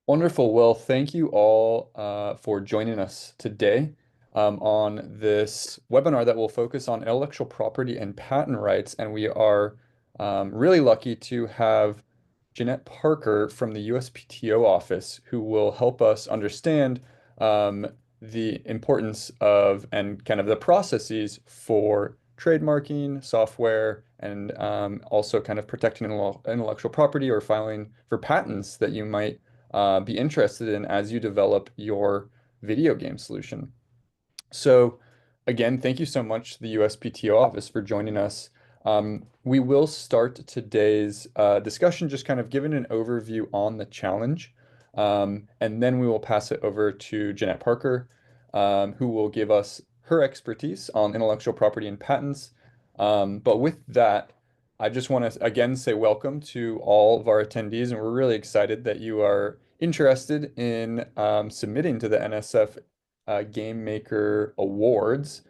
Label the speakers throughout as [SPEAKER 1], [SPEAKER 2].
[SPEAKER 1] Wonderful. Well, thank you all for joining us today on this webinar that will focus on intellectual property and patent rights. And we are really lucky to have Jeanette Parker from the USPTO office who will help us understand um, the importance of and kind of the processes for trademarking software and also kind of protecting intellectual property or filing for patents that you might be interested in as you develop your video game solution. So again, thank you so much to the USPTO office for joining us. We will start today's discussion just kind of giving an overview on the challenge, and then we will pass it over to Jeanette Parker, who will give us her expertise on intellectual property and patents. But with that, I just want to again say welcome to all of our attendees, and we're really excited that you are interested in submitting to the NSF Game Maker Awards.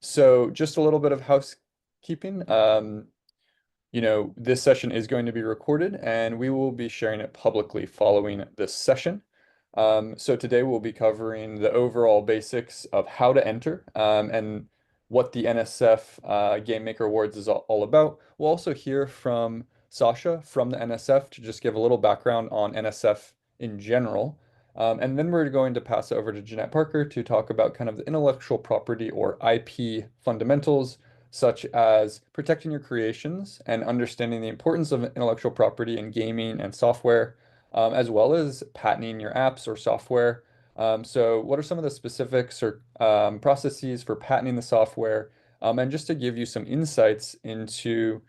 [SPEAKER 1] So just a little bit of housekeeping. This session is going to be recorded and we will be sharing it publicly following this session. So today we'll be covering the overall basics of how to enter and what the NSF Game Maker Awards is all about. We'll also hear from Sasha from the NSF to just give a little background on NSF in general. And then we're going to pass it over to Jeanette Parker to talk about kind of the intellectual property or IP fundamentals, such as protecting your creations and understanding the importance of intellectual property in gaming and software, as well as patenting your apps or software. So what are some of the specifics or processes for patenting the software? And just to give you some insights into,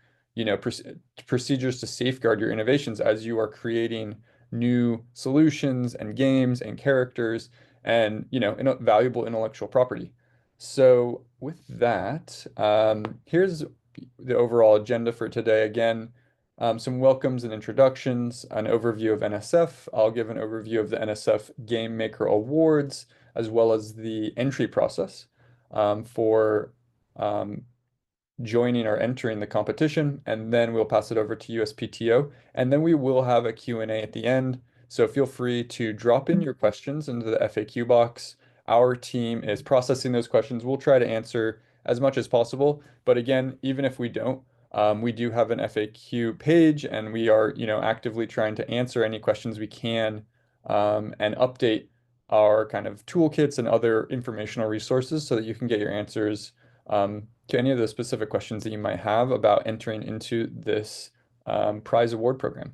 [SPEAKER 1] procedures to safeguard your innovations as you are creating new solutions and games and characters and, valuable intellectual property. So with that, here's the overall agenda for today. Again, some welcomes and introductions, an overview of NSF. I'll give an overview of the NSF Game Maker Awards, as well as the entry process for joining or entering the competition, and then we'll pass it over to USPTO, and then we will have a Q&A at the end. So feel free to drop in your questions into the FAQ box. Our team is processing those questions. We'll try to answer as much as possible, but again, even if we don't, we do have an FAQ page, and we are, actively trying to answer any questions we can, and update our kind of toolkits and other informational resources so that you can get your answers to any of the specific questions that you might have about entering into this prize award program.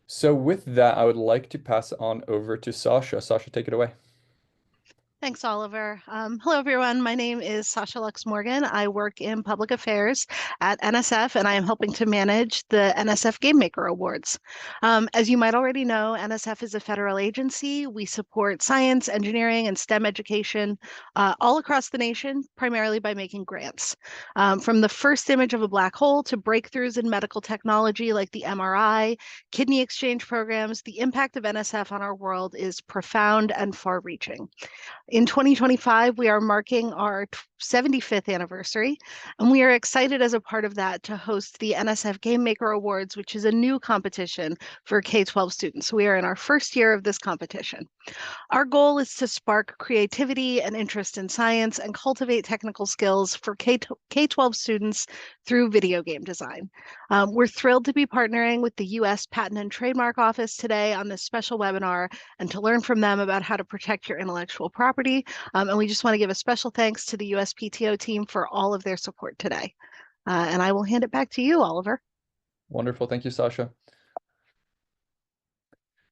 [SPEAKER 1] So with that, I would like to pass it on over to Sasha. Sasha, take it away.
[SPEAKER 2] Thanks, Oliver. Hello, everyone. My name is Sasha Lux Morgan. I work in public affairs at NSF, and I am helping to manage the NSF Game Maker Awards. As you might already know, NSF is a federal agency. We support science, engineering, and STEM education all across the nation, primarily by making grants. From the first image of a black hole to breakthroughs in medical technology like the MRI, kidney exchange programs, the impact of NSF on our world is profound and far-reaching. In 2025, we are marking our 75th anniversary, and we are excited as a part of that to host the NSF Game Maker Awards, which is a new competition for K-12 students. We are in our first year of this competition. Our goal is to spark creativity and interest in science and cultivate technical skills for K-12 students through video game design. We're thrilled to be partnering with the U.S. Patent and Trademark Office today on this special webinar and to learn from them about how to protect your intellectual property. And we just want to give a special thanks to the USPTO team for all of their support today. And I will hand it back to you, Oliver.
[SPEAKER 1] Wonderful. Thank you, Sasha.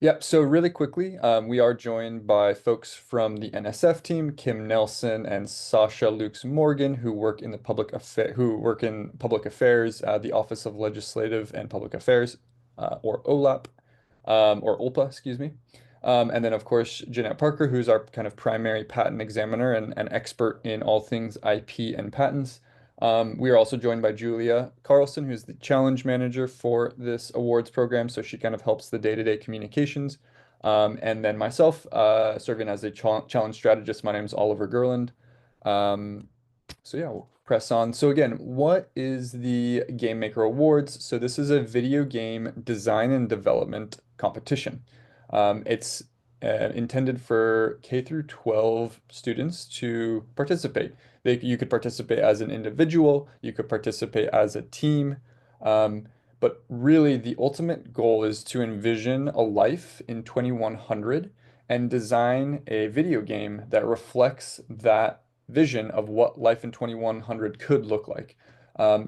[SPEAKER 1] Yep, so really quickly, we are joined by folks from the NSF team, Kim Nelson and Sasha Lukes Morgan, who work in public affairs, the Office of Legislative and Public Affairs, or OLAP, or OLPA, excuse me. And then, of course, Jeanette Parker, who's our kind of primary patent examiner and expert in all things IP and patents. We are also joined by Julia Carlson, who's the challenge manager for this awards program. So she kind of helps the day-to-day communications. And then myself, serving as a challenge strategist. My name is Oliver Gerland. So yeah, we'll press on. So again, what is the Game Maker Awards? So this is a video game design and development competition. It's intended for K through 12 students to participate. You could participate as an individual, you could participate as a team, um, but really the ultimate goal is to envision a life in 2100 and design a video game that reflects that vision of what life in 2100 could look like.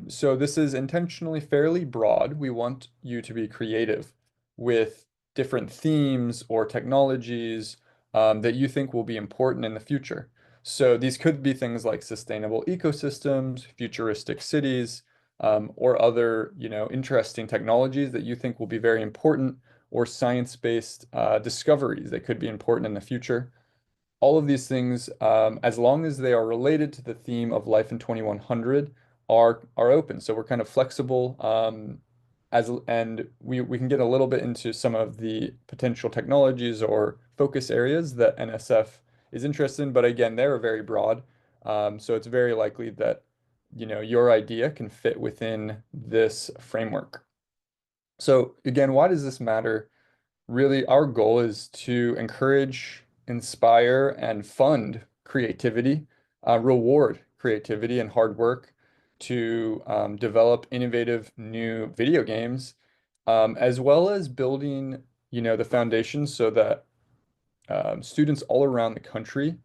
[SPEAKER 1] So this is intentionally fairly broad. We want you to be creative with different themes or technologies that you think will be important in the future. So these could be things like sustainable ecosystems, futuristic cities, or other, interesting technologies that you think will be very important, or science-based discoveries that could be important in the future. All of these things, as long as they are related to the theme of Life in 2100, are open. So we're kind of flexible, and we can get a little bit into some of the potential technologies or focus areas that NSF is interested in. But again, they're very broad. So it's very likely that, your idea can fit within this framework. So again, why does this matter? Really, our goal is to encourage, inspire, and fund creativity, reward creativity and hard work to develop innovative new video games, as well as building, the foundation so that students all around the country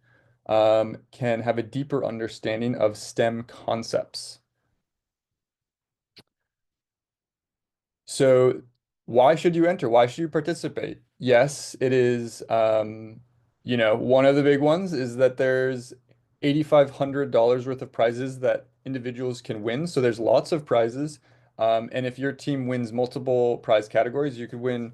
[SPEAKER 1] can have a deeper understanding of STEM concepts. So why should you enter? Why should you participate? Yes, it is, one of the big ones is that there's $8,500 worth of prizes that individuals can win. So there's lots of prizes. And if your team wins multiple prize categories, you could win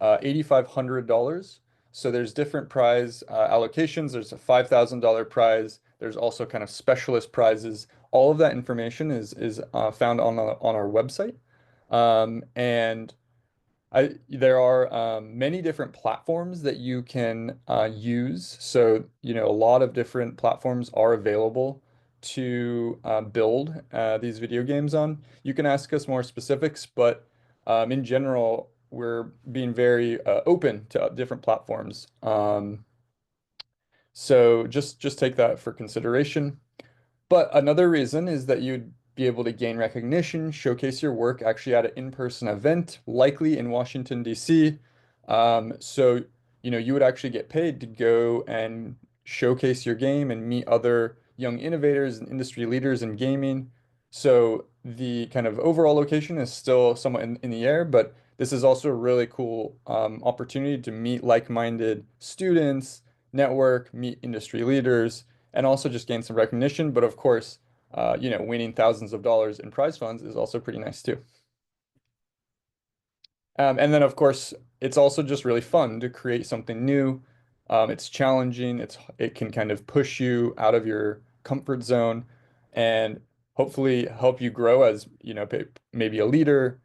[SPEAKER 1] $8,500. So there's different prize allocations. There's a $5,000 prize. There's also kind of specialist prizes. All of that information is found on our website. And there are many different platforms that you can use. So, a lot of different platforms are available to build these video games on. You can ask us more specifics, but in general, we're being very open to different platforms. So just take that for consideration. But another reason is that you'd be able to gain recognition, showcase your work actually at an in-person event, likely in Washington, D.C. So, you would actually get paid to go and showcase your game and meet other young innovators and industry leaders in gaming. So the kind of overall location is still somewhat in the air, but this is also a really cool opportunity to meet like-minded students, network, meet industry leaders, and also just gain some recognition. But of course, winning thousands of dollars in prize funds is also pretty nice too. And then, of course, it's also just really fun to create something new. It's challenging. It can kind of push you out of your comfort zone and hopefully help you grow as, maybe a leader,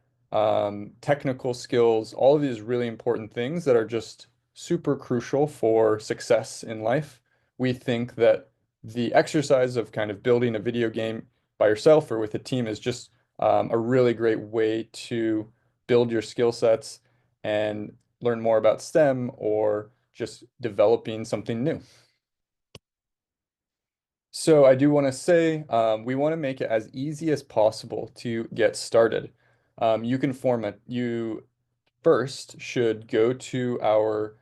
[SPEAKER 1] technical skills, all of these really important things that are just super crucial for success in life. We think that the exercise of kind of building a video game by yourself or with a team is just a really great way to build your skill sets and learn more about STEM or just developing something new. So I do want to say we want to make it as easy as possible to get started. You first should go to our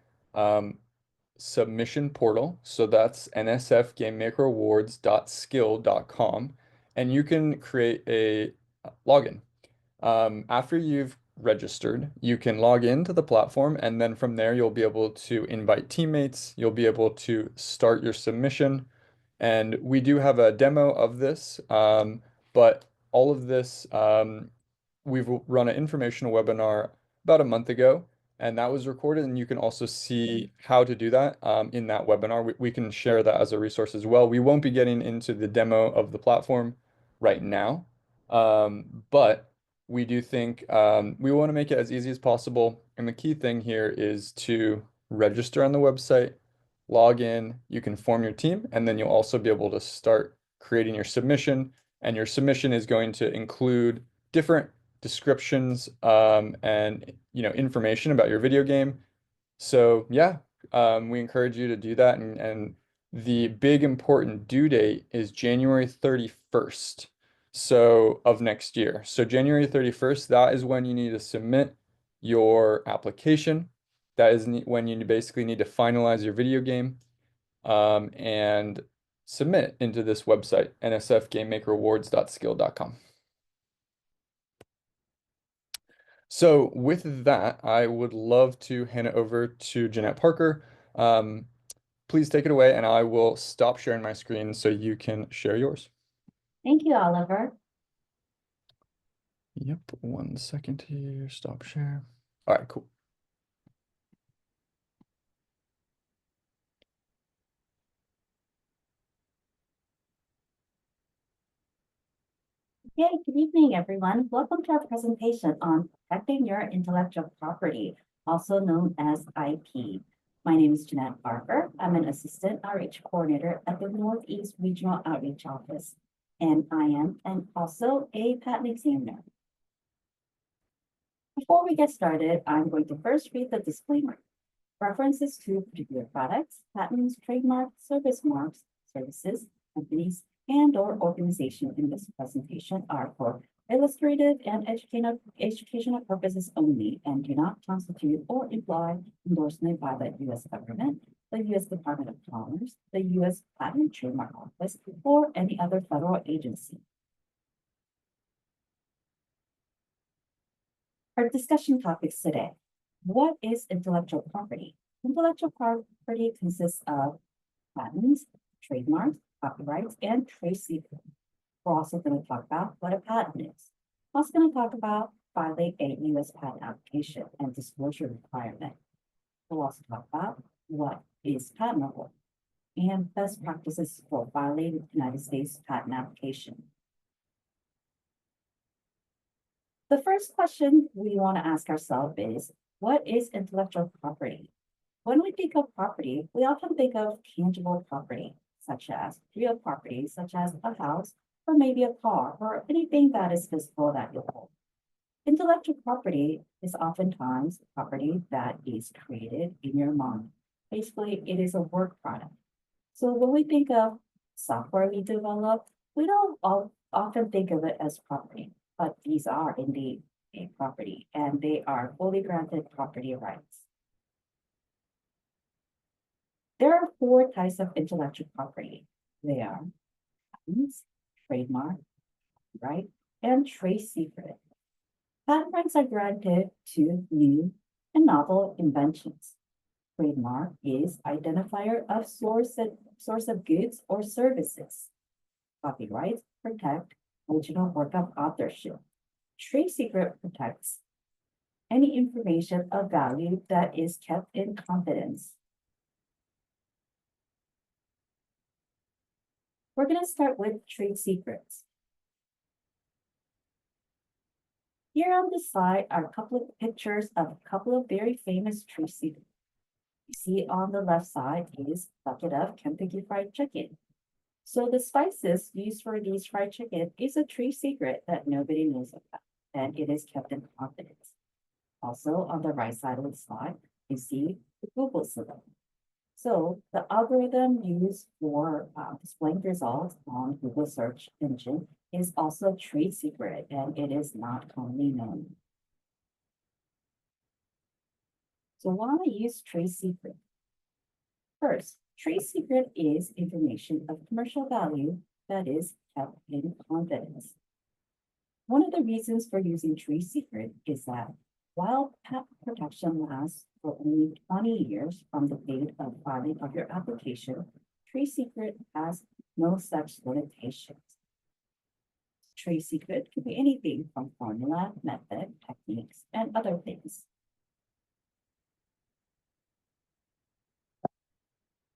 [SPEAKER 1] submission portal. So that's nsfgamemaker.awards.skill.com, and you can create a login. After you've registered, you can log into the platform, and then from there, you'll be able to invite teammates. You'll be able to start your submission. And we do have a demo of this, but all of this, we've run an informational webinar about a month ago, and that was recorded. And you can also see how to do that in that webinar. We can share that as a resource as well. We won't be getting into the demo of the platform right now, but we do think we want to make it as easy as possible. And the key thing here is to register on the website, log in, you can form your team, and then you'll also be able to start creating your submission. And your submission is going to include different descriptions and information about your video game, So yeah, we encourage you to do that, and the big important due date is January 31st, so of next year. So January 31st, that is when you need to submit your application. That is when you basically need to finalize your video game and submit it into this website, nsfgamemaker.awards.skill.com. So with that, I would love to hand it over to Jeanette Parker. Um, Please take it away, and I will stop sharing my screen so you can share yours.
[SPEAKER 3] Thank you, Oliver.
[SPEAKER 1] Yep, 1 second here, stop share. All right, cool.
[SPEAKER 3] Okay, good evening, everyone. Welcome to our presentation on protecting your intellectual property, also known as IP. My name is Jeanette Parker. I'm an Assistant Outreach Coordinator at the Northeast Regional Outreach Office, and I am also a patent examiner. Before we get started, I'm going to first read the disclaimer. References to particular products, patents, trademarks, service marks, services, companies, and/or organization in this presentation are for illustrative and educational purposes only and do not constitute or imply endorsement by the U.S. government, the U.S. Department of Commerce, the U.S. Patent and Trademark Office, or any other federal agency. Our discussion topics today. What is intellectual property? Intellectual property consists of patents, trademarks, copyrights, and trade secrets. We're also going to talk about what a patent is. We're also going to talk about filing a U.S. patent application and disclosure requirement. We'll also talk about what is patentable and best practices for filing the United States patent application. The first question we want to ask ourselves is, what is intellectual property? When we think of property, we often think of tangible property, such as real property, such as a house, or maybe a car, or anything that is physical that you hold. Intellectual property is oftentimes property that is created in your mind. Basically, it is a work product. So when we think of software we develop, we don't often think of it as property, but these are indeed a property, and they are fully granted property rights. There are 4 types of intellectual property. They are patents, trademark, right, and trade secret. Patent rights are granted to new and novel inventions. Trademark is identifier of source of goods or services. Copyrights protect original work of authorship. Trade secret protects any information of value that is kept in confidence. We're going to start with trade secrets. Here on the slide are a couple of pictures of a couple of very famous trade secrets. You see on the left side is a bucket of Kentucky Fried Chicken. So the spices used for these fried chicken is a trade secret that nobody knows about, and it is kept in confidence. Also on the right side of the slide, you see the Google symbol. So the algorithm used for displaying results on Google search engine is also trade secret, and it is not commonly known. So why use trade secret? First, trade secret is information of commercial value that is kept in confidence. One of the reasons for using trade secret is that while patent protection lasts for only 20 years from the date of filing of your application, trade secret has no such limitations. Trade secret could be anything from formula, method, techniques, and other things.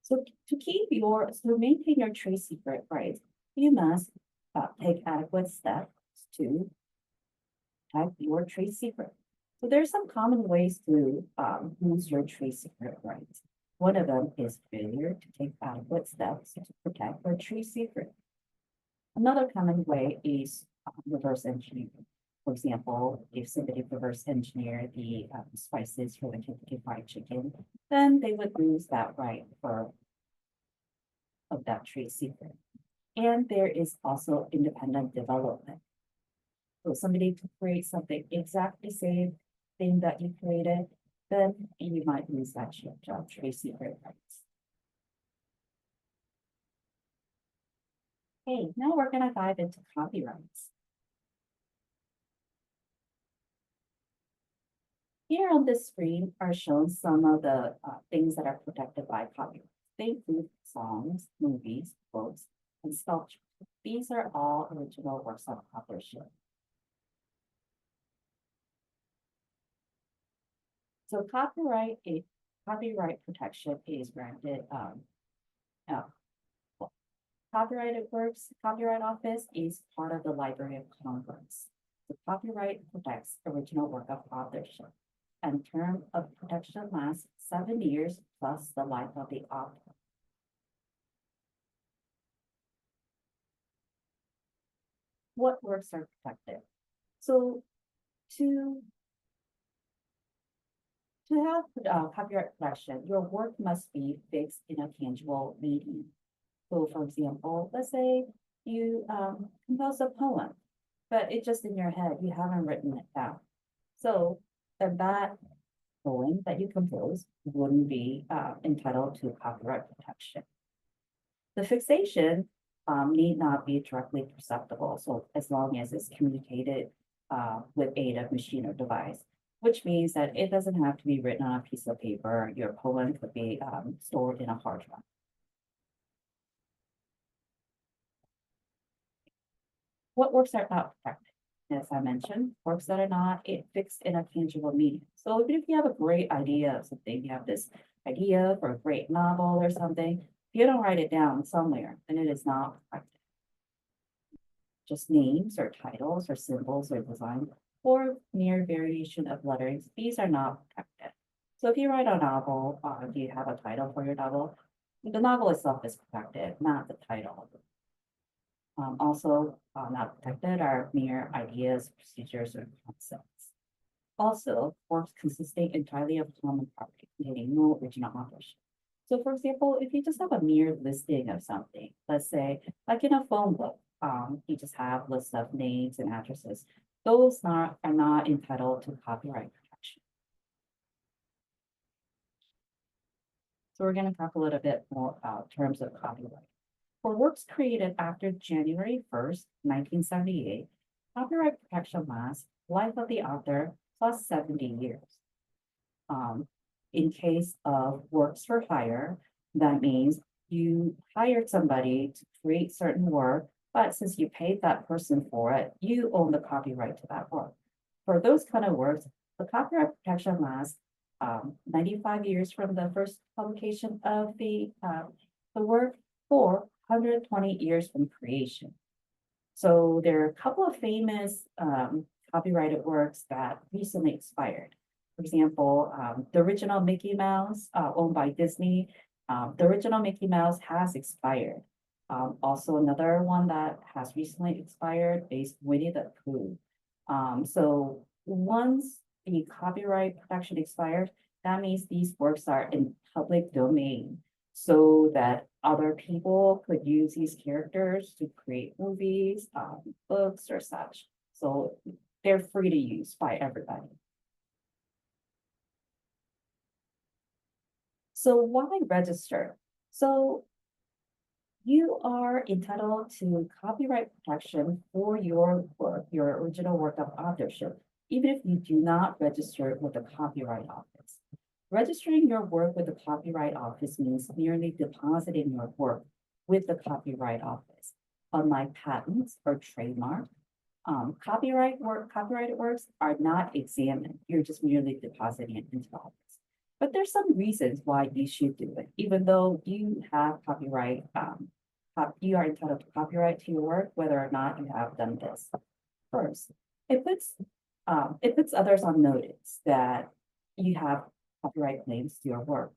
[SPEAKER 3] So to maintain your trade secret rights, you must take adequate steps to protect your trade secret. So there's some common ways to lose your trade secret rights. One of them is failure to take adequate steps to protect your trade secret. Another common way is reverse engineering. For example, if somebody reverse engineer the spices for the Kentucky Fried Chicken, then they would lose that right for of that trade secret. And there is also independent development. So somebody to create something exactly the same thing that you created, then you might lose that trade secret rights. Okay, now we're gonna dive into copyrights. Here on this screen are shown some of the things that are protected by copyright. They include songs, movies, books, and sculpture. These are all original works of authorship. So copyright protection is granted. Copyrighted works, Copyright Office is part of the Library of Congress. The copyright protects original work of authorship, and term of protection lasts 7 years plus the life of the author. What works are protected? So to have copyright protection, your work must be fixed in a tangible medium. So for example, let's say you compose a poem, but it's just in your head, you haven't written it down. So then that poem that you compose wouldn't be entitled to copyright protection. The fixation need not be directly perceptible, so as long as it's communicated with aid of machine or device, which means that it doesn't have to be written on a piece of paper. Your poem could be stored in a hard drive. What works are not protected? As I mentioned, works that are not fixed in a tangible medium. So even if you have a great idea of something, you have this idea for a great novel or something, if you don't write it down somewhere, then it is not protected. Just names or titles or symbols or design or mere variation of letters, these are not protected. So if you write a novel, do you have a title for your novel? The novel itself is protected, not the title. Also, not protected are mere ideas, procedures, or concepts. Also, works consisting entirely of common property containing no original authorship. So for example, if you just have a mere listing of something, let's say like in a phone book, you just have lists of names and addresses. Those are not entitled to copyright protection. So we're going to talk a little bit more about terms of copyright. For works created after January 1st, 1978, copyright protection lasts life of the author plus 70 years. In case of works for hire, that means you hired somebody to create certain work, but since you paid that person for it, you own the copyright to that work. For those kind of works, the copyright protection lasts 95 years from the first publication of the work, or 120 years from creation. So there are a couple of famous copyrighted works that recently expired. For example, the original Mickey Mouse owned by Disney, the original Mickey Mouse has expired. Also another one that has recently expired is Winnie the Pooh. So once the copyright protection expires, that means these works are in public domain, so that other people could use these characters to create movies, books, or such. So they're free to use by everybody. So why register? So you are entitled to copyright protection for your work, your original work of authorship, even if you do not register with the Copyright Office. Registering your work with the Copyright Office means merely depositing your work with the Copyright Office. Unlike patents or trademark, copyrighted works are not examined. You're just merely depositing it into the office. But there's some reasons why you should do it, even though you have copyright, you are entitled to copyright to your work, whether or not you have done this. First, it puts others on notice that you have copyright claims to your work.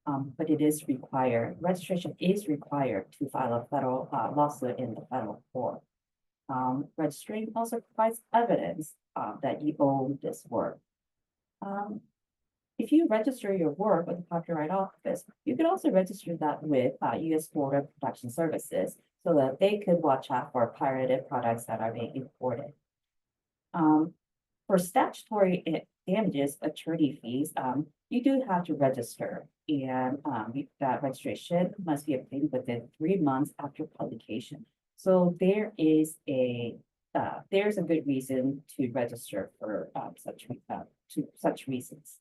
[SPEAKER 3] But it is required, registration is required to file a federal lawsuit in the federal court. Registering also provides evidence that you own this work. If you register your work with the Copyright Office, you could also register that with US Border Protection Services so that they could watch out for pirated products that are being imported. For statutory damages, attorney fees, you do have to register, and that registration must be obtained within 3 months after publication. So there's a good reason to register for such reasons.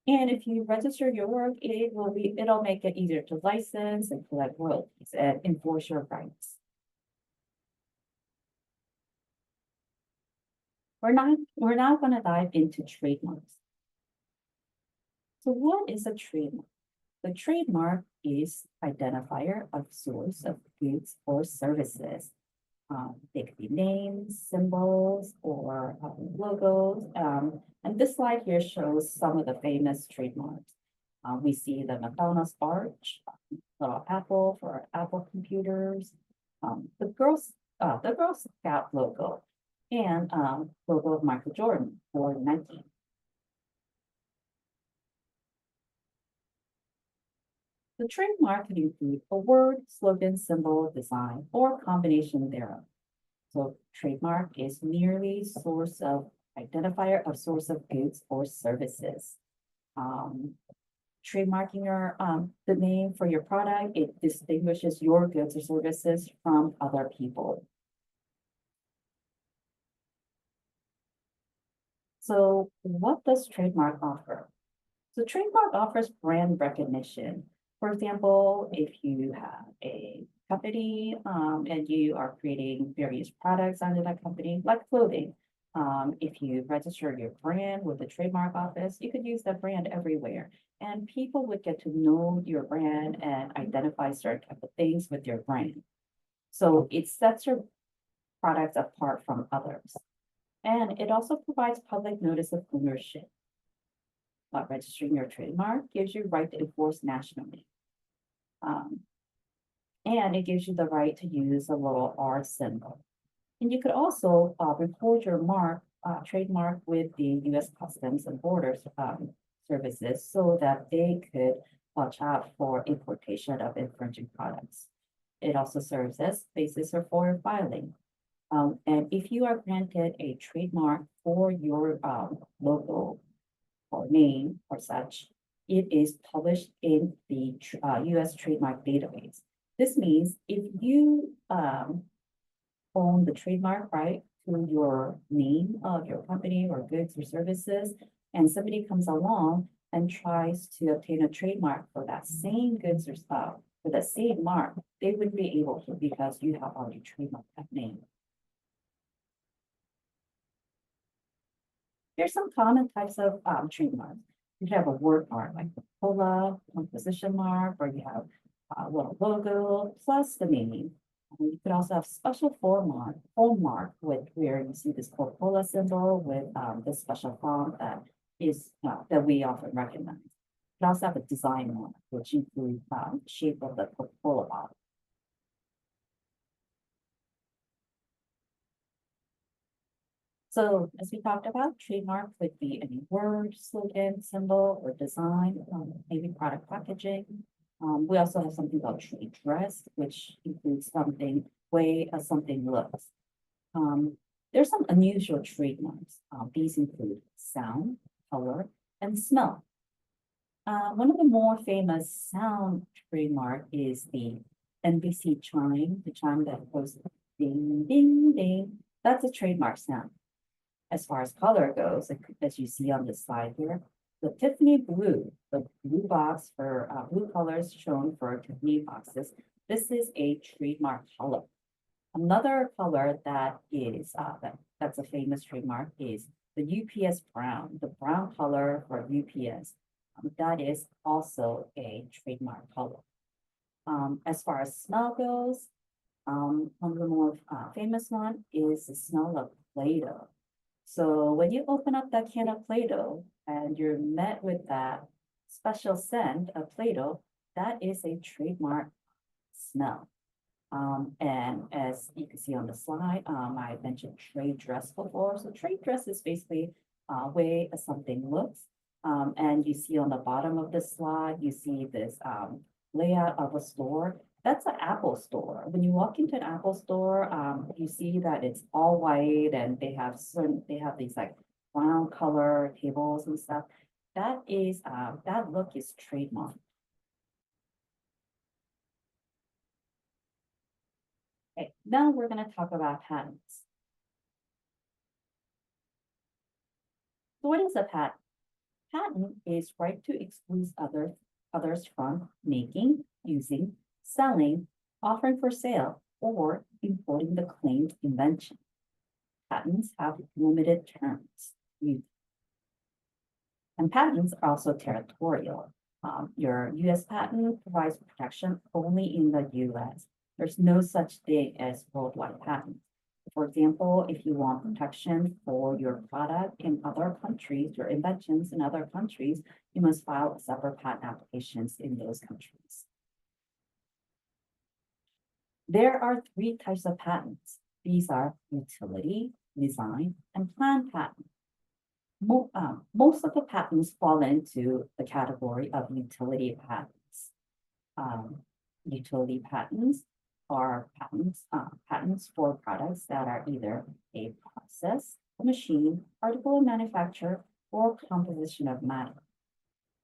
[SPEAKER 3] And if you register your work, it'll make it easier to license and collect royalties and enforce your rights. We're now going to dive into trademarks. So what is a trademark? The trademark is identifier of source of goods or services. They could be names, symbols, or logos. And this slide here shows some of the famous trademarks. We see the McDonald's arch, little Apple for Apple computers, the Girl Scout logo, and logo of Michael Jordan for Nike. The trademark can include a word, slogan, symbol, design, or combination thereof. So trademark is merely identifier of source of goods or services. Trademarking the name for your product, it distinguishes your goods or services from other people. So what does trademark offer? So trademark offers brand recognition. For example, if you have a company and you are creating various products under that company, like clothing, if you register your brand with the trademark office, you could use that brand everywhere. And people would get to know your brand and identify certain type of things with your brand. So it sets your products apart from others. And it also provides public notice of ownership. Registering your trademark gives you right to enforce nationally. And it gives you the right to use a little R symbol. And you could also record your trademark with the US Customs and Borders Services so that they could watch out for importation of infringing products. It also serves as basis for foreign filing. And if you are granted a trademark for your logo or name or such, it is published in the US trademark database. This means if you own the trademark right to your name of your company or goods or services, and somebody comes along and tries to obtain a trademark for that same goods or stuff, for the same mark, they wouldn't be able to because you have already trademarked that name. There's some common types of trademarks. You could have a word mark like Coca-Cola, composition mark, or you have a little logo plus the name. You could also have special phone mark with where you see this Coca-Cola symbol with this special font that is that we often recognize. You could also have a design mark, which includes shape of the Coca-Cola bottle. So as we talked about, trademark could be any word, slogan, symbol, or design, maybe product packaging. We also have something called trade dress, which includes way something looks. There's some unusual trademarks. These include sound, color, and smell. One of the more famous sound trademark is the NBC chime, the chime that goes ding, ding, ding. That's a trademark sound. As far as color goes, as you see on this slide here, the Tiffany blue, the blue box for blue colors shown for Tiffany boxes, this is a trademark color. Another color that is that's a famous trademark is the UPS brown, the brown color for UPS. That is also a trademark color. As far as smell goes, one of the more famous one is the smell of Play-Doh. So when you open up that can of Play-Doh and you're met with that special scent of Play-Doh, that is a trademark smell. And as you can see on the slide, I mentioned trade dress before. So trade dress is basically a way something looks. And you see on the bottom of the slide, you see this layout of a store. That's an Apple store. When you walk into an Apple store, you see that it's all white and they have these like brown color tables and stuff. That look is trademark. Okay, now we're going to talk about patents. So what is a patent? Patent is right to exclude others from making, using, selling, offering for sale, or importing the claimed invention. Patents have limited terms. And patents are also territorial. Your US patent provides protection only in the US. There's no such thing as worldwide patents. For example, if you want protection for your product in other countries, your inventions in other countries, you must file separate patent applications in those countries. There are three types of patents. These are utility, design, and plan patents. Most of the patents fall into the category of utility patents. Utility patents are patents for products that are either a process, a machine, article of manufacture, or composition of matter.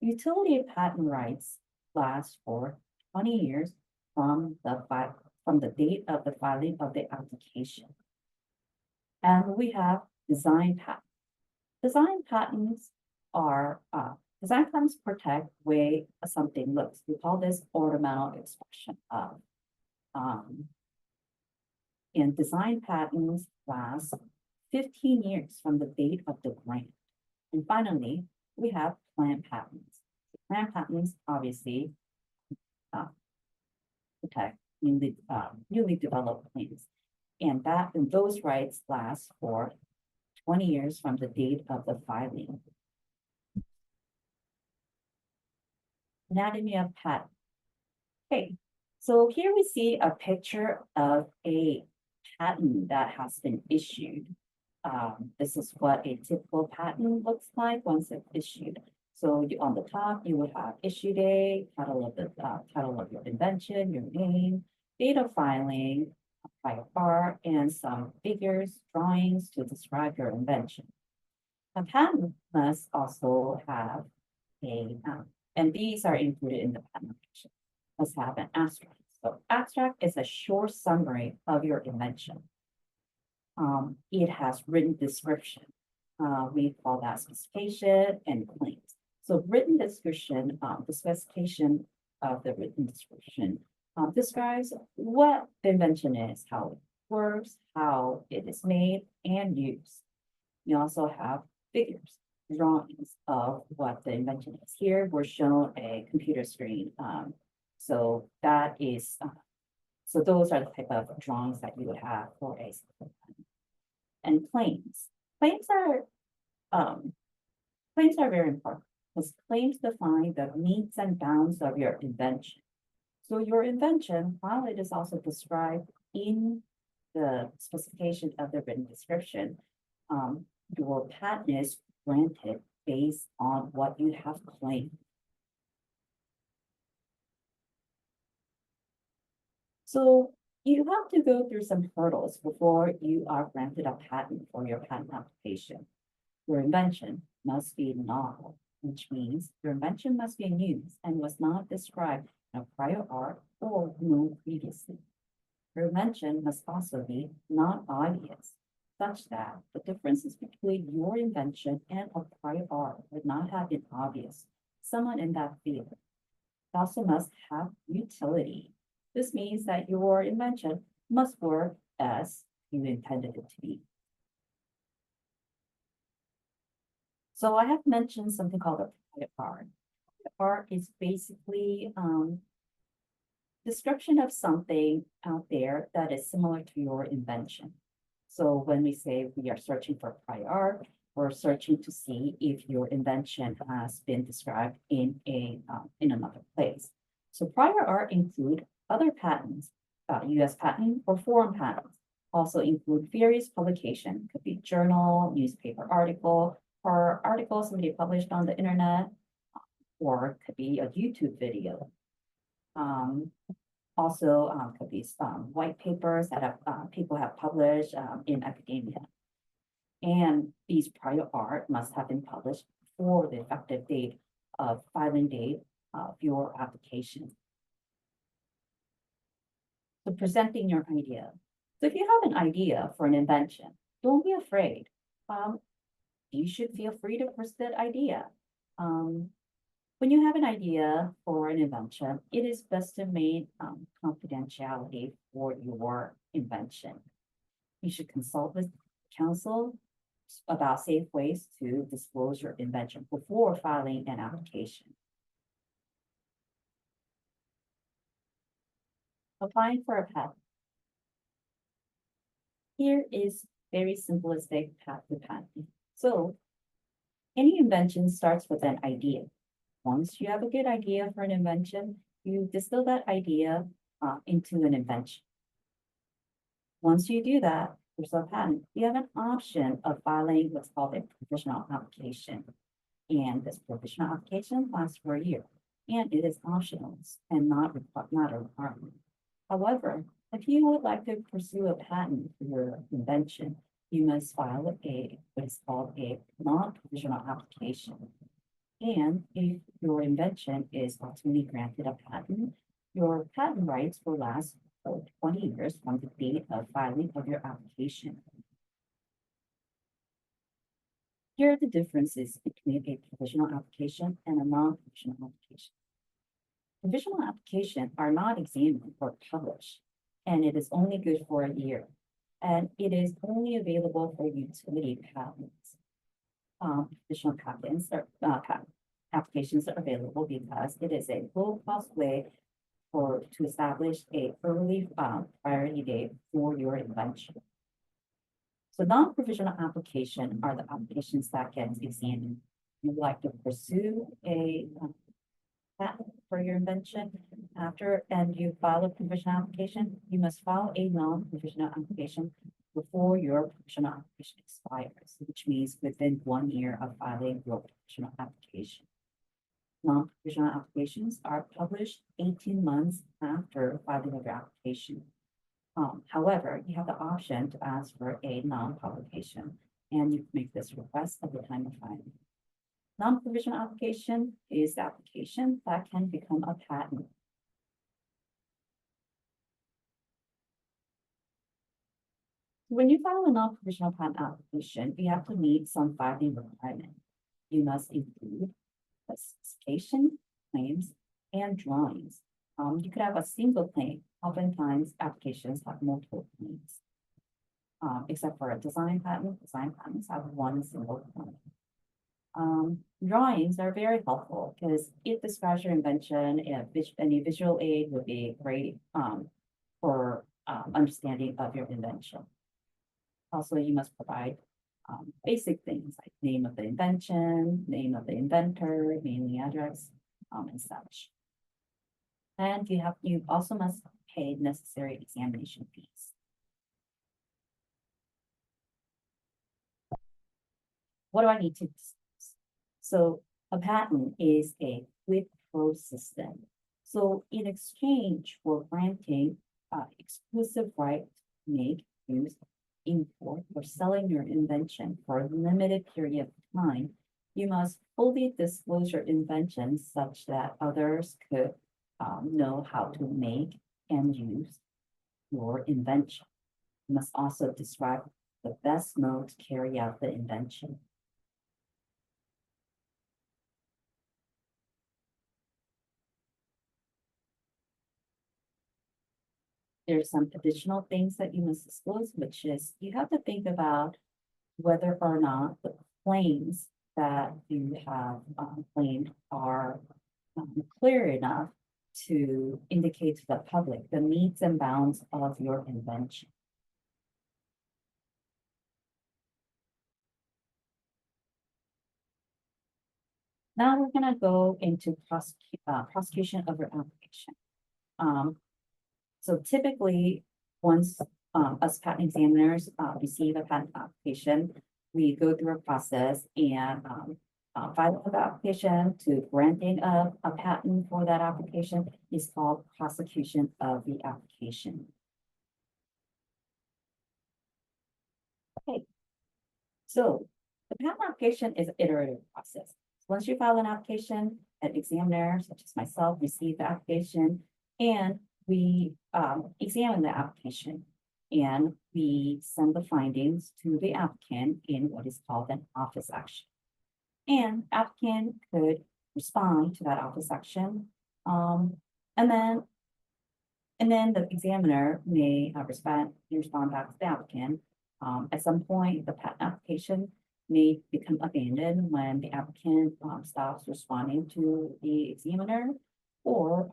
[SPEAKER 3] Utility patent rights last for 20 years from the date of the filing of the application. And we have design patents. Design patents protect the way something looks. We call this ornamental expression of. And design patents last 15 years from the date of the grant. And finally, we have plant patents. Plant patents obviously protect newly developed plants. And those rights last for 20 years from the date of the filing. Anatomy of patent. Okay, so here we see a picture of a patent that has been issued. This is what a typical patent looks like once it's issued. So on the top, you would have issue date, title of your invention, your name, date of filing, prior art, and some figures, drawings to describe your invention. A patent must also have and these are included in the patent application, must have an abstract. So abstract is a short summary of your invention. It has written description. We call that specification and claims. So written description, the specification of the written description describes what the invention is, how it works, how it is made and used. You also have figures, drawings of what the invention is. Here we're shown a computer screen. So those are the type of drawings that you would have for a and claims. Claims are very important because claims define the means and bounds of your invention. So your invention, while it is also described in the specification of the written description, your patent is granted based on what you have claimed. So you have to go through some hurdles before you are granted a patent for your patent application. Your invention must be novel, which means your invention must be new and was not described in a prior art or known previously. Your invention must also be non-obvious, such that the differences between your invention and a prior art would not have been obvious. Someone in that field. It also must have utility. This means that your invention must work as you intended it to be. So I have mentioned something called a prior art. Art is basically description of something out there that is similar to your invention. So when we say we are searching for prior art, we're searching to see if your invention has been described in another place. So prior art include other patents US patent or foreign patents. Also include various publication, could be journal, newspaper article, or article somebody published on the internet, or it could be a YouTube video. Also, could be white papers that have, people have published in academia. And these prior art must have been published before the effective date of filing date of your application. So presenting your idea. So if you have an idea for an invention, don't be afraid. You should feel free to present that idea. When you have an idea for an invention, it is best to maintain confidentiality for your invention. You should consult with counsel about safe ways to disclose your invention before filing an application. Applying for a patent. Here is very simplistic path to patent. So any invention starts with an idea. Once you have a good idea for an invention, you distill that idea into an invention. Once you do that, there's a patent. You have an option of filing what's called a provisional application. And this provisional application lasts for a year. And it is optional and not a requirement. However, if you would like to pursue a patent for your invention, you must file what is called a non-provisional application. And if your invention is ultimately granted a patent, your patent rights will last for 20 years from the date of filing of your application. Here are the differences between a provisional application and a non-provisional application. Provisional applications are not examined or published, and it is only good for a year. And it is only available for utility patents. Provisional patents or applications are available because it is a low-cost way to establish a early priority date for your invention. So non-provisional application are the applications that get examined. You would like to pursue a patent for your invention and you file a provisional application, you must file a non-provisional application before your provisional application expires, which means within 1 year of filing your provisional application. Non-provisional applications are published 18 months after filing of your application. However, you have the option to ask for a non-publication, and you can make this request at the time of filing. Non-provisional application is the application that can become a patent. When you file a non-provisional patent application, you have to meet some filing requirements. You must include a specification, claims, and drawings. You could have a single claim. Oftentimes, applications have multiple claims. Except for a design patent, design patents have one single claim. Drawings are very helpful because it describes your invention, and any visual aid would be great for understanding of your invention. Also, you must provide basic things like name of the invention, name of the inventor, mailing address, and such. And you also must pay necessary examination fees. What do I need to discuss? So a patent is a quid pro system. So in exchange for granting exclusive right to make, use, import, or selling your invention for a limited period of time, you must fully disclose your invention such that others could know how to make and use your invention. You must also describe the best mode to carry out the invention. There's some additional things that you must disclose, which is you have to think about whether or not the claims that you have claimed are clear enough to indicate to the public the needs and bounds of your invention. Now we're going to go into prosecution of your application. So typically, once us patent examiners receive a patent application, we go through a process and filing of the application to granting of a patent for that application is called prosecution of the application. Okay, so the patent application is an iterative process. Once you file an application, an examiner, such as myself, receive the application, and we examine the application. And we send the findings to the applicant in what is called an office action. And applicant could respond to that office action. And then the examiner may respond back to the applicant. At some point, the patent application may become abandoned when the applicant stops responding to the examiner, or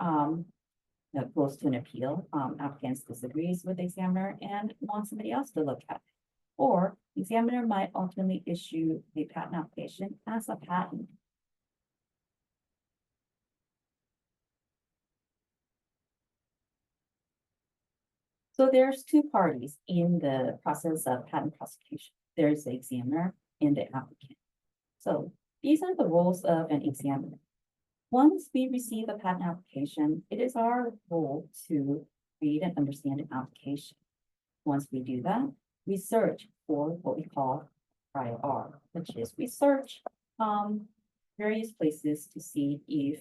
[SPEAKER 3] goes to an appeal. Applicants disagrees with the examiner and wants somebody else to look at it. Or the examiner might ultimately issue a patent application as a patent. So there's two parties in the process of patent prosecution. There's the examiner and the applicant. So these are the roles of an examiner. Once we receive a patent application, it is our role to read and understand the application. Once we do that, we search for what we call prior art, which is we search various places to see if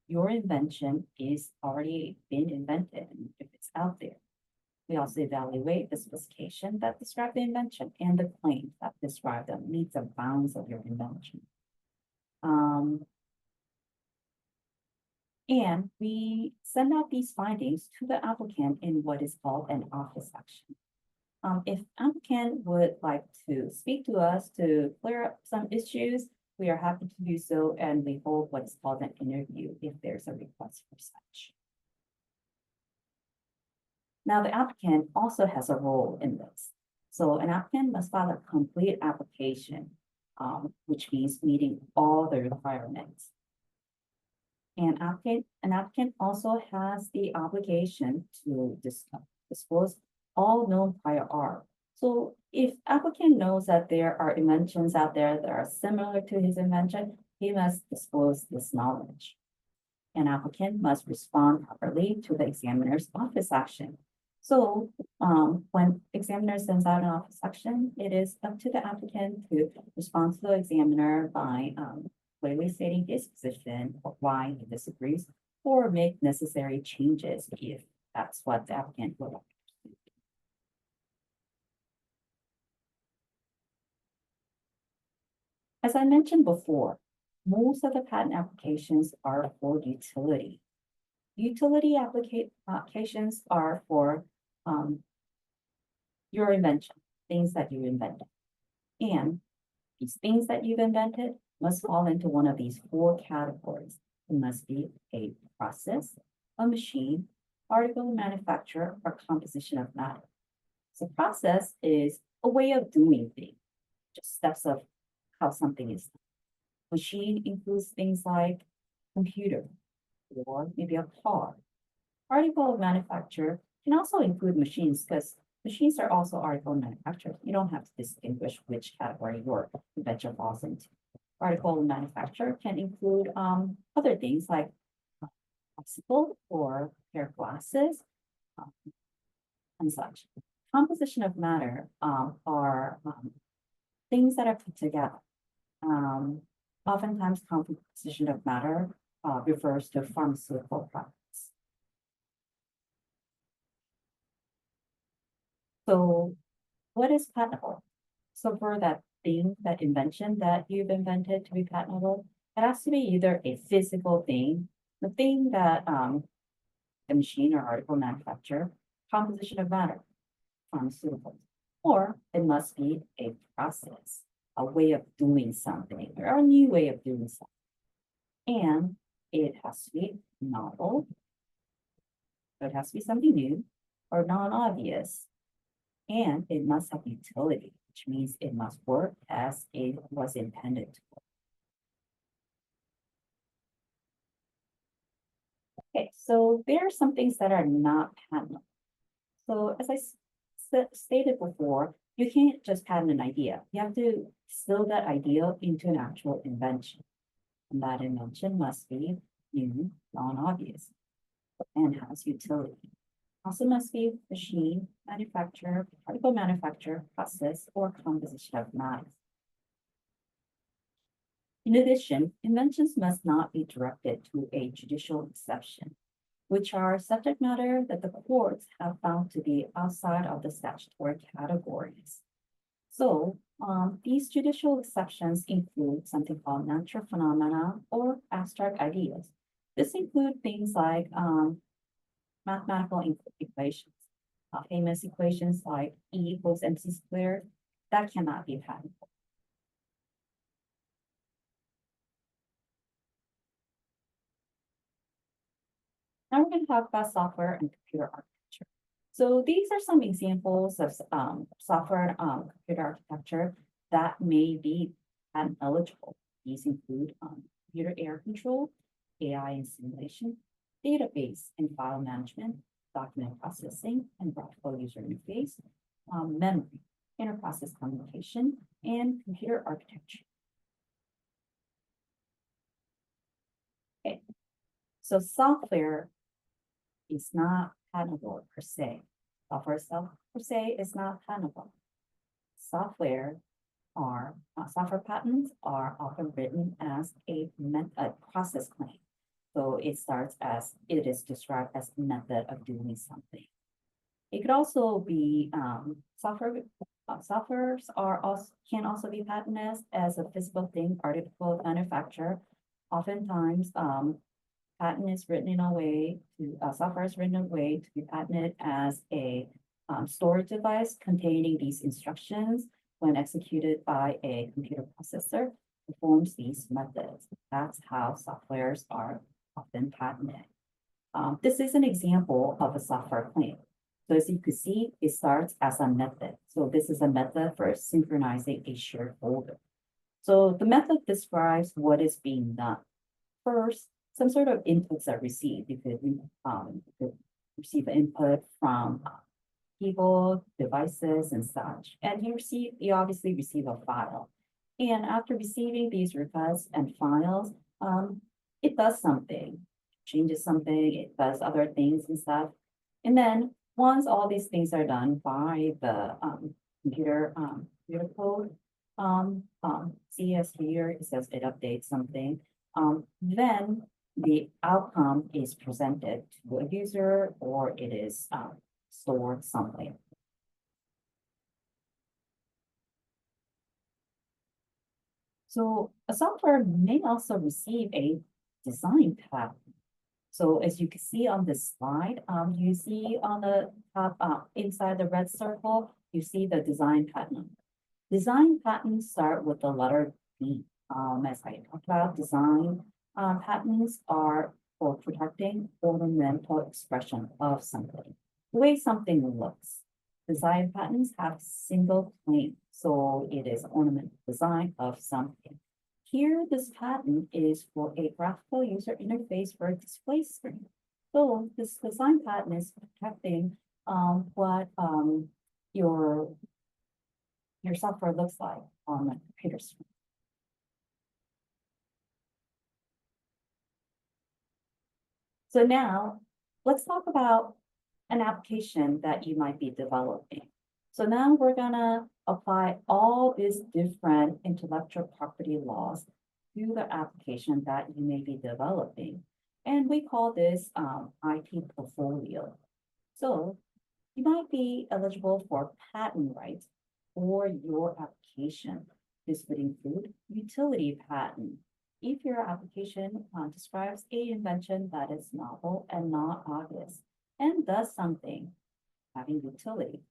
[SPEAKER 3] your invention is already been invented and if it's out there. We also evaluate the specification that describe the invention and the claims that describe the needs and bounds of your invention. And we send out these findings to the applicant in what is called an office action. If applicant would like to speak to us to clear up some issues, we are happy to do so, and we hold what is called an interview if there's a request for such. Now, the applicant also has a role in this. So an applicant must file a complete application, which means meeting all the requirements. An applicant also has the obligation to disclose all known prior art. So if applicant knows that there are inventions out there that are similar to his invention, he must disclose this knowledge. An applicant must respond properly to the examiner's office action. So when examiner sends out an office action, it is up to the applicant to respond to the examiner by clearly stating his position or why he disagrees, or make necessary changes if that's what the applicant would like. As I mentioned before, most of the patent applications are for utility. Utility applications are for your invention, things that you invented. And these things that you've invented must fall into one of these four categories. It must be a process, a machine, article of manufacture, or composition of matter. So process is a way of doing things, just steps of how something is done. Machine includes things like computer, or maybe a car. Article of manufacture can also include machines, because machines are also article of manufacture. You don't have to distinguish which category your invention falls into. Article of manufacture can include other things like bicycle or pair of glasses and such. Composition of matter are things that are put together. Oftentimes, composition of matter refers to pharmaceutical products. So what is patentable? So for that thing, that invention that you've invented to be patentable, it has to be either a physical thing, the thing that the machine or article manufacture, composition of matter, pharmaceuticals, or it must be a process, a way of doing something, or a new way of doing something. And it has to be novel, so it has to be something new or non-obvious, and it must have utility, which means it must work as it was intended to work. Okay, so there are some things that are not patentable. So as I stated before, you can't just patent an idea. You have to distill that idea into an actual invention. And that invention must be new, non-obvious, and has utility. Also must be machine, manufacture, particle manufacture, process, or composition of matter. In addition, inventions must not be directed to a judicial exception, which are subject matter that the courts have found to be outside of the statutory categories. So these judicial exceptions include something called natural phenomena or abstract ideas. This includes things like mathematical equations, famous equations like E equals mc squared, that cannot be patentable. Now we're going to talk about software and computer architecture. So these are some examples of software and computer architecture that may be patent eligible. These include computer error control, AI and simulation, database and file management, document processing and graphical user interface, memory, interprocess communication, and computer architecture. Okay, so software is not patentable per se. Software itself per se is not patentable. Software patents are often written as a process claim. So it starts as, it is described as a method of doing something. It could also be softwares can also be patented as a physical thing, article of manufacture. Oftentimes, patent is written in a way to software is written in a way to be patented as a storage device containing these instructions when executed by a computer processor performs these methods. That's how softwares are often patented. This is an example of a software claim. So as you can see, it starts as a method. So this is a method for synchronizing a shared folder. So the method describes what is being done. First, some sort of inputs are received. You could receive input from people, devices, and such. And you obviously receive a file. And after receiving these requests and files, it does something, changes something, it does other things and stuff. And then once all these things are done by the computer code, CES here, it says it updates something. Then the outcome is presented to a user or it is stored somewhere. So a software may also receive a design patent. So as you can see on this slide, you see on the top inside the red circle, you see the design patent. Design patents start with the letter D. As I talked about, design patents are for protecting ornamental expression of something, the way something looks. Design patents have single claim, so it is ornamental design of something. Here, this patent is for a graphical user interface for a display screen. So this design patent is protecting what your software looks like on a computer screen. So now let's talk about an application that you might be developing. So now we're gonna apply all these different intellectual property laws to the application that you may be developing. And we call this IP portfolio. So you might be eligible for patent rights for your application. This would include utility patent. If your application describes a invention that is novel and not obvious and does something having utility,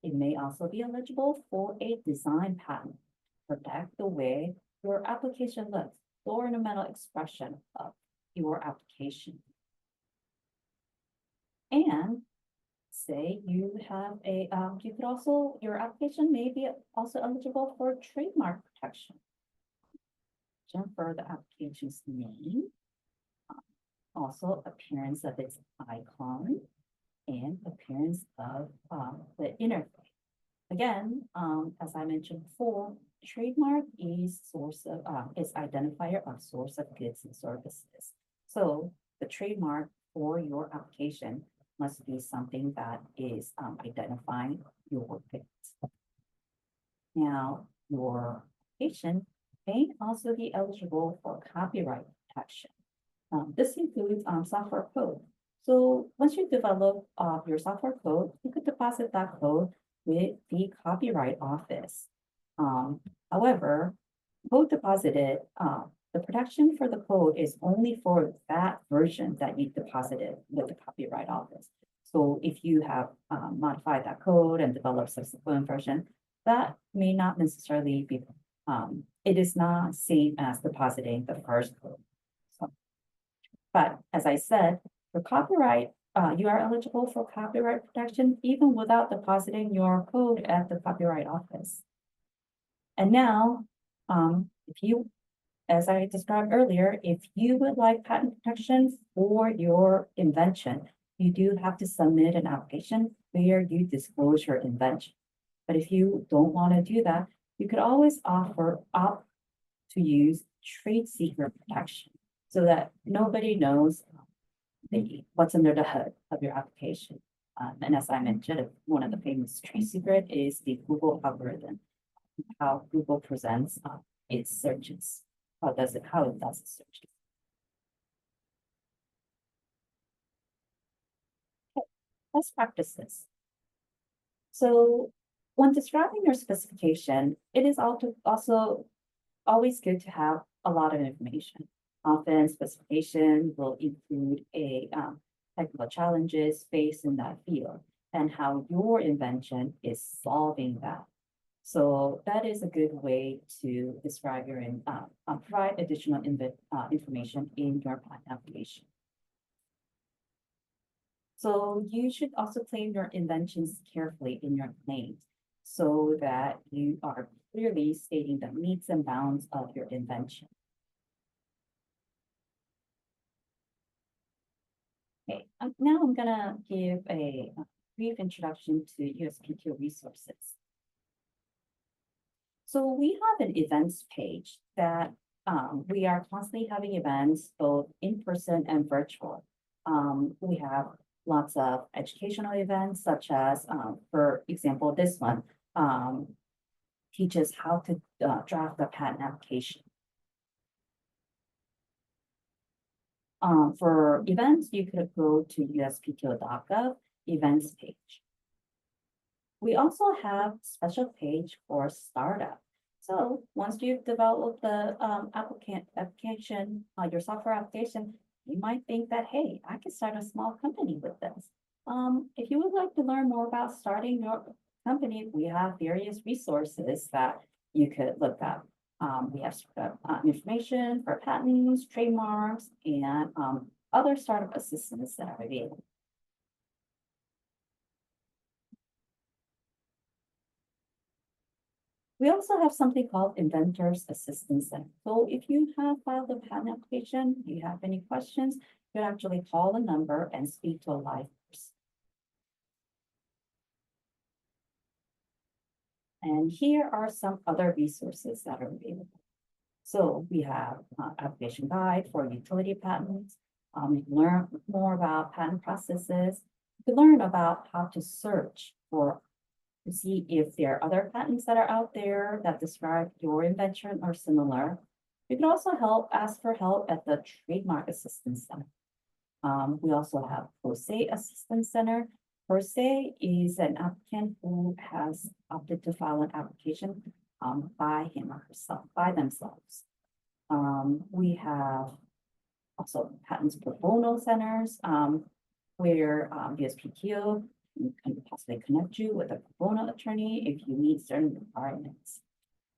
[SPEAKER 3] it may also be eligible for a design patent to protect the way your application looks, the ornamental expression of your application. And say you have a, you could also, your application may be also eligible for trademark protection. For the application's name, also appearance of its icon, and appearance of I mentioned before, trademark is identifier of source of goods and services. So the trademark for your application must be something that is identifying your goods. Now, your application may also be eligible for copyright protection. This includes software code. So once you develop your software code, you could deposit that code with the Copyright Office. However, code deposited, the protection for the code is only for that version that you deposited with the Copyright Office. So if you have modified that code and developed subsequent version, that may not necessarily be, it is not same as depositing the first code. So, but as I said, for copyright, you are eligible for copyright protection even without depositing your code at the Copyright Office. And now, if you, as I described earlier, if you would like patent protection for your invention, you do have to submit an application where you disclose your invention. But if you don't want to do that, you could always opt to use trade secret protection so that nobody knows what's under the hood of your application. And as I mentioned, one of the famous trade secret is the Google algorithm, how Google presents its searches, how it does its searches. Okay, best practices. So when describing your specification, it is also always good to have a lot of information. Often specification will include technical challenges faced in that field and how your invention is solving that. So that is a good way to describe your provide additional information in your patent application. So you should also claim your inventions carefully in your claims so that you are clearly stating the metes and bounds of your invention. Okay, now I'm gonna give a brief introduction to USPTO resources. So we have an events page that we are constantly having events both in person and virtual. We have lots of educational events such as, for example, this one teaches how to draft a patent application. For events, you could go to USPTO.gov events page. We also have special page for startup. So once you've developed the application, your software application, you might think that, hey, I can start a small company with this. If you would like to learn more about starting your company, we have various resources that you could look up. We have information for patents, trademarks, and other startup assistance that are available. We also have something called Inventors Assistance Center. So if you have filed a patent application, you have any questions, you can actually call the number and speak to a live person. And here are some other resources that are available. So we have application guide for utility patents. You can learn more about patent processes. You can learn about how to search to see if there are other patents that are out there that describe your invention or similar. You can also ask for help at the Trademark Assistance Center. We also have ProSe Assistance Center. ProSe is an applicant who has opted to file an application by him or herself, by themselves. We have also patents pro bono centers where USPTO can possibly connect you with a pro bono attorney if you meet certain requirements.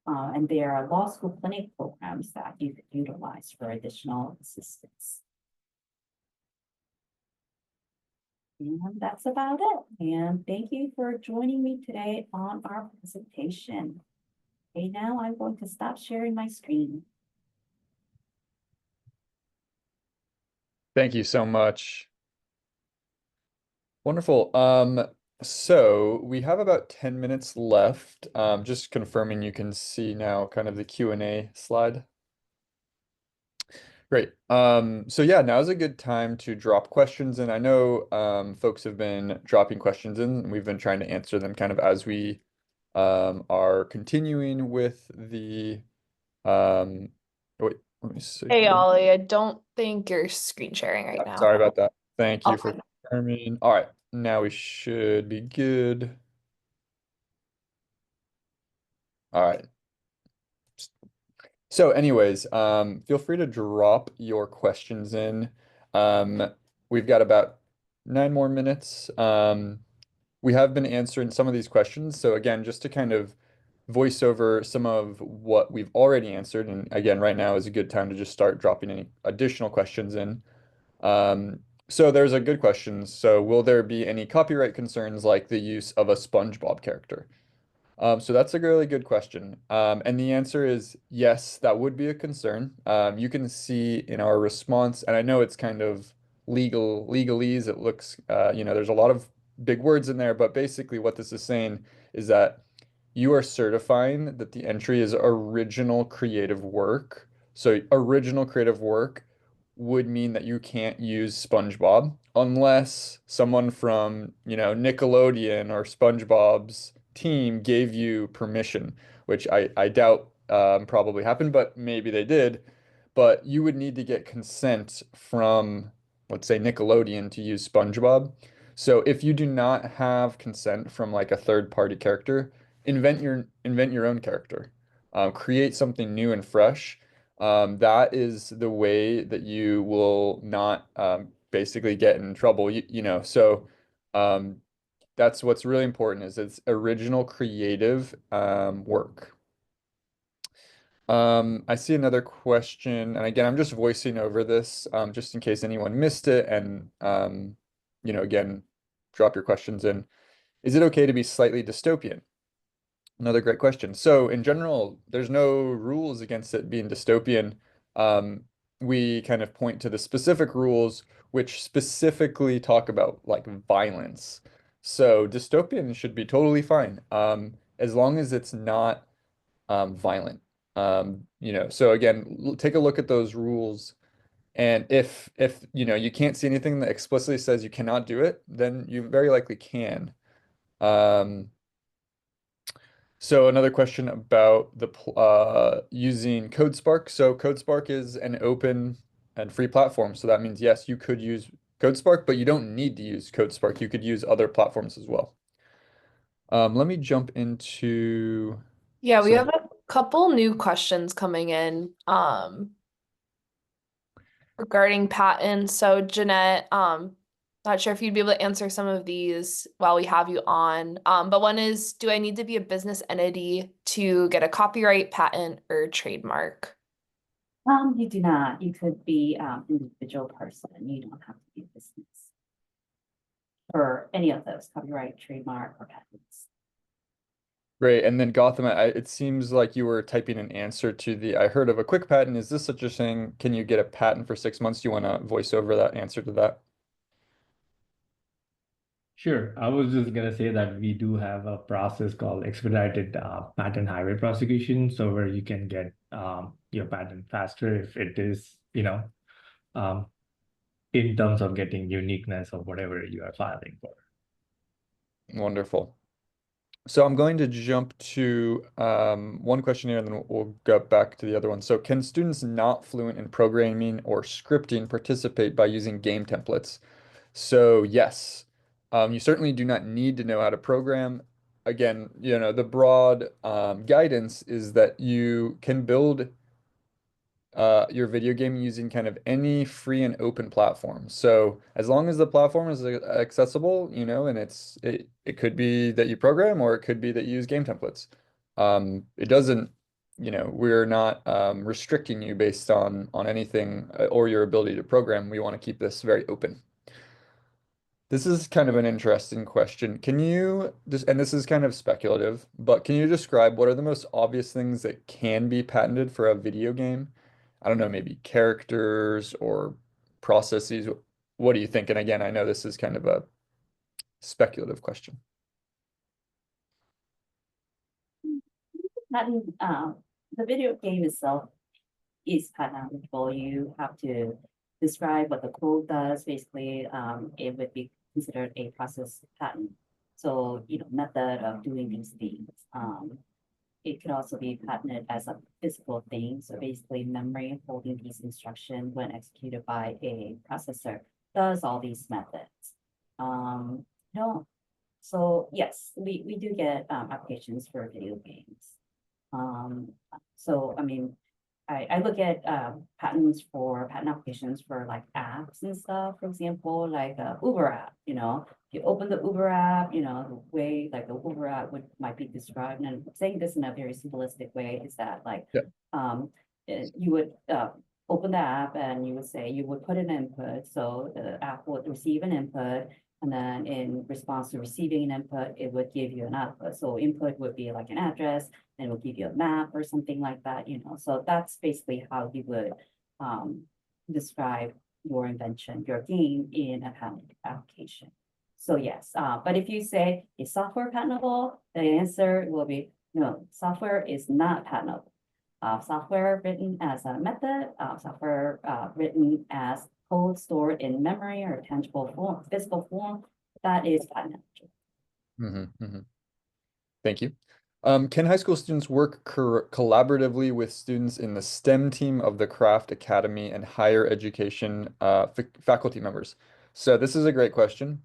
[SPEAKER 3] And there are law school clinic programs that you could utilize for additional assistance. And that's about it. And thank you for joining me today on our presentation. Okay, now I'm going to stop sharing my screen.
[SPEAKER 1] Thank you so much. Wonderful. So we have about 10 minutes left. Just confirming you can see now kind of the Q&A slide. Great. So yeah, now's a good time to drop questions in. I know folks have been dropping questions in, and we've been trying to answer them kind of as we are continuing with the wait, let me see
[SPEAKER 4] Hey
[SPEAKER 1] here.
[SPEAKER 4] Ollie, I don't think you're screen sharing right now.
[SPEAKER 1] Sorry about that. Thank you for
[SPEAKER 4] Okay.
[SPEAKER 1] confirming. All right, now we should be good. All right. So anyways, feel free to drop your questions in. Um, we've got about 9 more minutes. We have been answering some of these questions. So again, just to kind of voice over some of what we've already answered, and again, right now is a good time to just start dropping any additional questions in. Um, so there's a good question. So will there be any copyright concerns like the use of a SpongeBob character? So that's a really good question. And the answer is yes, that would be a concern. You can see in our response, and I know it's kind of legalese. It looks, there's a lot of big words in there, but basically what this is saying is that you are certifying that the entry is original creative work. So original creative work would mean that you can't use SpongeBob unless someone from, Nickelodeon or SpongeBob's team gave you permission, which I doubt probably happened, but maybe they did. But you would need to get consent from, let's say, Nickelodeon to use SpongeBob. So if you do not have consent from like a third party character, invent your own character. Create something new and fresh. That is the way that you will not basically get in trouble. So um, that's what's really important is it's original creative work. I see another question, and again, I'm just voicing over this just in case anyone missed it, and again, drop your questions in. Is it okay to be slightly dystopian? Another great question. So in general, there's no rules against it being dystopian. Um, we kind of point to the specific rules which specifically talk about like violence. So dystopian should be totally fine, as long as it's not violent. So again, take a look at those rules, and if you can't see anything that explicitly says you cannot do it, then you very likely can. Um, so another question about the using CodeSpark. So CodeSpark is an open and free platform. So that means yes, you could use CodeSpark, but you don't need to use CodeSpark. You could use other platforms as well. Let me jump into
[SPEAKER 4] Yeah, we
[SPEAKER 1] some.
[SPEAKER 4] have a couple new questions coming in regarding patents. So Jeanette, not sure if you'd be able to answer some of these while we have you on. But one is, do I need to be a business entity to get a copyright, patent, or trademark?
[SPEAKER 3] You do not. You could be individual person. You don't have to be a business for any of those copyright, trademark, or patents.
[SPEAKER 1] Great. And then Gotham, it seems like you were typing an answer to I heard of a quick patent. Is this such a thing? Can you get a patent for 6 months? Do you want to voice over that answer to that?
[SPEAKER 5] Sure. I was just going to say that we do have a process called expedited patent highway prosecution. So where you can get your patent faster if it is, um, in terms of getting uniqueness of whatever you are filing for.
[SPEAKER 1] Wonderful. So I'm going to jump to one question here, and then we'll go back to the other one. So can students not fluent in programming or scripting participate by using game templates? So yes, you certainly do not need to know how to program. Again, the broad guidance is that you can build your video game using kind of any free and open platform. So as long as the platform is accessible, and it could be that you program or it could be that you use game templates. It doesn't, we're not restricting you based on anything or your ability to program. We want to keep this very open. This is kind of an interesting question. Can you just, and this is kind of speculative, but can you describe what are the most obvious things that can be patented for a video game? I don't know, maybe characters or processes. What do you think? And again, I know this is kind of a speculative question.
[SPEAKER 3] Patent, the video game itself is patentable. You have to describe what the code does. Basically, it would be considered a process patent. So, method of doing these things. It could also be patented as a physical thing. So basically, memory holding these instructions when executed by a processor does all these methods. No, so yes, we do get applications for video games. So I mean, I look at patents for patent applications for like apps and stuff. For example, like Uber app. You open the Uber app. The way like the Uber app might be described, and I'm saying this in a very simplistic way, is that like you would open the app and you would say you would put an input, so the app would receive an input. And then in response to receiving an input, it would give you an output. So input would be like an address, and it will give you a map or something like that, So that's basically how you would describe your invention, your game in a patent application. So yes, but if you say, is software patentable? The answer will be no, software is not patentable. Software written as a method, software written as code stored in memory or tangible form, physical form, that is patentable.
[SPEAKER 1] Thank you. Can high school students work collaboratively with students in the STEM team of the Craft Academy and higher education faculty members? So this is a great question.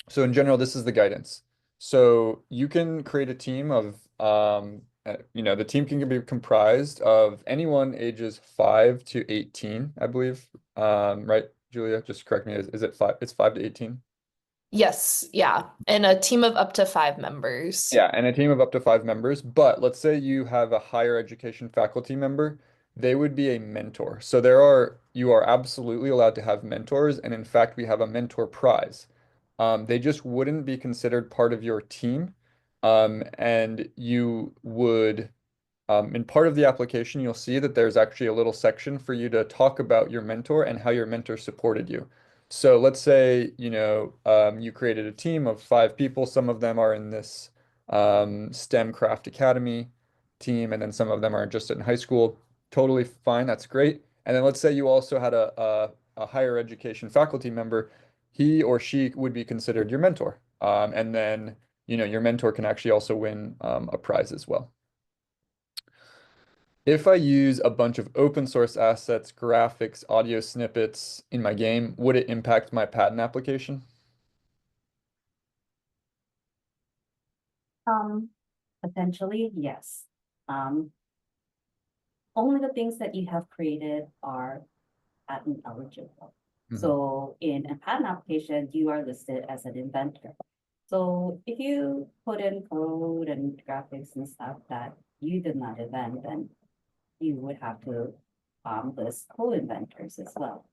[SPEAKER 1] So in general, this is the guidance. So you can create a team of, the team can be comprised of anyone ages 5 to 18, I believe. Right, Julia? Just correct me. Is it 5? It's 5 to 18?
[SPEAKER 4] Yes, yeah. And a team of up to 5 members.
[SPEAKER 1] Yeah, and a team of up to 5 members. But let's say you have a higher education faculty member, they would be a mentor. So you are absolutely allowed to have mentors, and in fact, we have a mentor prize. They just wouldn't be considered part of your team. And you would, in part of the application, you'll see that there's actually a little section for you to talk about your mentor and how your mentor supported you. So let's say, you created a team of 5 people. Some of them are in this STEM Craft Academy team, and then some of them are just in high school. Totally fine. That's great. And then let's say you also had a higher education faculty member. He or she would be considered your mentor. And then, your mentor can actually also win a prize as well. If I use a bunch of open source assets, graphics, audio snippets in my game, would it impact my patent application?
[SPEAKER 3] Potentially, yes. Only the things that you have created are patent eligible. So in a patent application, you are listed as an inventor. So if you put in code and graphics and stuff that you did not invent, then you would have to list co-inventors as well.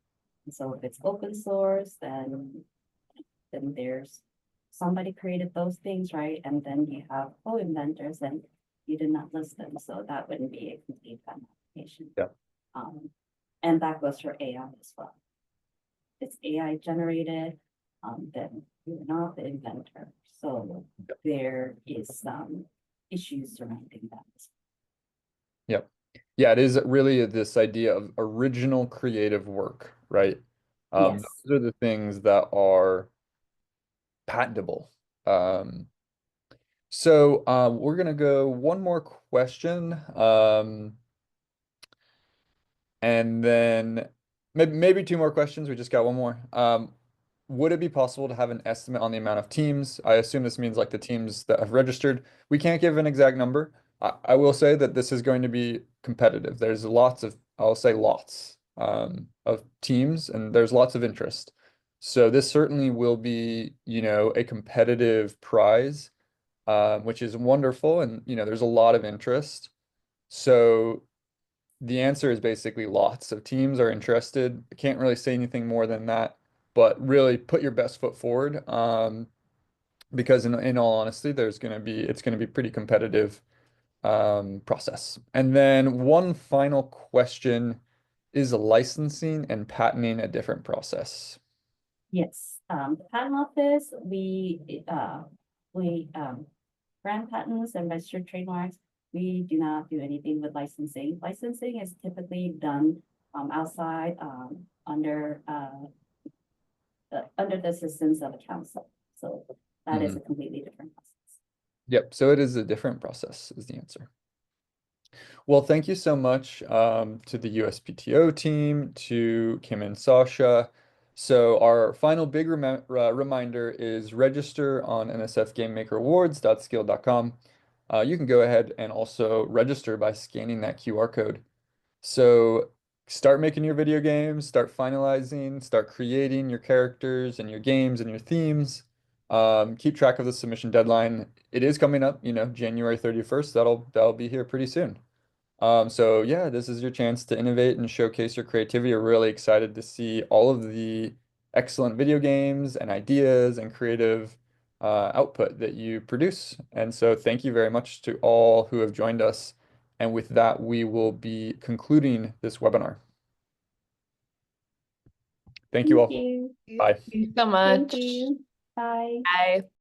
[SPEAKER 3] And so if it's open source, then there's somebody created those things, right? And then you have co-inventors and you did not list them. So that wouldn't be a complete patent application.
[SPEAKER 1] Yeah.
[SPEAKER 3] And that goes for AI as well. If it's AI generated, then you're not the inventor. So there is some issues surrounding that.
[SPEAKER 1] Yep. Yeah, it is really this idea of original creative work, right?
[SPEAKER 3] Yes.
[SPEAKER 1] Those are the things that are patentable. So we're gonna go one more question. And then maybe 2 more questions. We just got one more. Would it be possible to have an estimate on the amount of teams? I assume this means like the teams that have registered. We can't give an exact number. I will say that this is going to be competitive. There's I'll say lots of teams, and there's lots of interest. So this certainly will be, a competitive prize, which is wonderful. And, there's a lot of interest. So the answer is basically lots of teams are interested. I can't really say anything more than that, but really put your best foot forward. Because in all honesty, it's gonna be pretty competitive process. And then one final question, is licensing and patenting a different process?
[SPEAKER 3] Yes. The patent office, we grant patents and registered trademarks. We do not do anything with licensing. Licensing is typically done outside under the assistance of a council. So that is a completely different process.
[SPEAKER 1] Yep, so it is a different process is the answer. Well, thank you so much to the USPTO team, to Kim and Sasha. So our final big reminder is register on NSF Game Maker Awards.skill.com. You can go ahead and also register by scanning that QR code. So start making your video games, start finalizing, start creating your characters and your games and your themes. Keep track of the submission deadline. It is coming up, January 31st. That'll be here pretty soon. So yeah, this is your chance to innovate and showcase your creativity. We're really excited to see all of the excellent video games and ideas and creative output that you produce. And so thank you very much to all who have joined us. And with that, we will be concluding this webinar. Thank you all.
[SPEAKER 3] Thank you.
[SPEAKER 1] Bye.
[SPEAKER 4] Thank you so
[SPEAKER 3] Thank
[SPEAKER 4] much.
[SPEAKER 3] you. Bye.
[SPEAKER 4] Bye.